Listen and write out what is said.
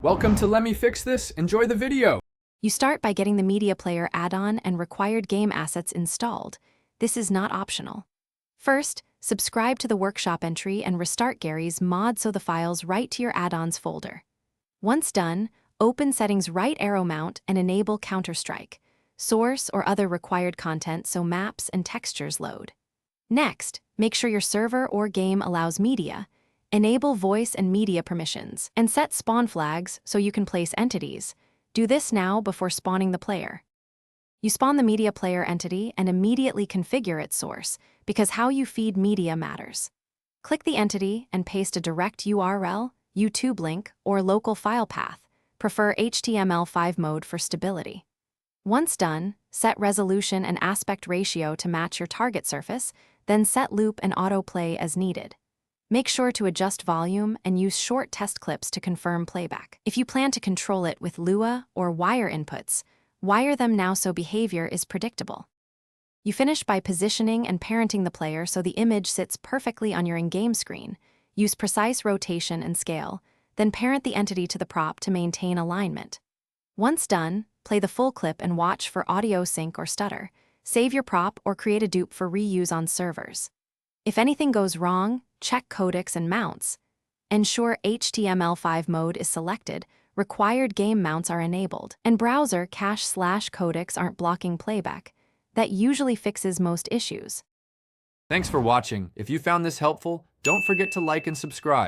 Welcome to Let Me Fix This. Enjoy the video. You start by getting the Media Player add-on and required game assets installed. This is not optional. First, subscribe to the workshop entry and restart Garry's Mod so the files write to your add-ons folder. Once done, open Settings right arrow mount and enable Counter-Strike, source or other required content so maps and textures load. Next, make sure your server or game allows media. Enable voice and media permissions, and set spawn flags so you can place entities. Do this now before spawning the player. You spawn the media player entity and immediately configure its source, because how you feed media matters. Click the entity and paste a direct URL, YouTube link, or local file path. Prefer HTML5 mode for stability. Once done, set resolution and aspect ratio to match your target surface, then set loop and autoplay as needed. Make sure to adjust volume and use short test clips to confirm playback. If you plan to control it with Lua or wire inputs, wire them now so behavior is predictable. You finish by positioning and parenting the player so the image sits perfectly on your in-game screen. Use precise rotation and scale, then parent the entity to the prop to maintain alignment. Once done, play the full clip and watch for audio sync or stutter. Save your prop or create a dupe for reuse on servers. If anything goes wrong, check codecs and mounts. Ensure HTML5 mode is selected, required game mounts are enabled, and browser cache/codecs aren't blocking playback. That usually fixes most issues. Thanks for watching. If you found this helpful, don't forget to like and subscribe.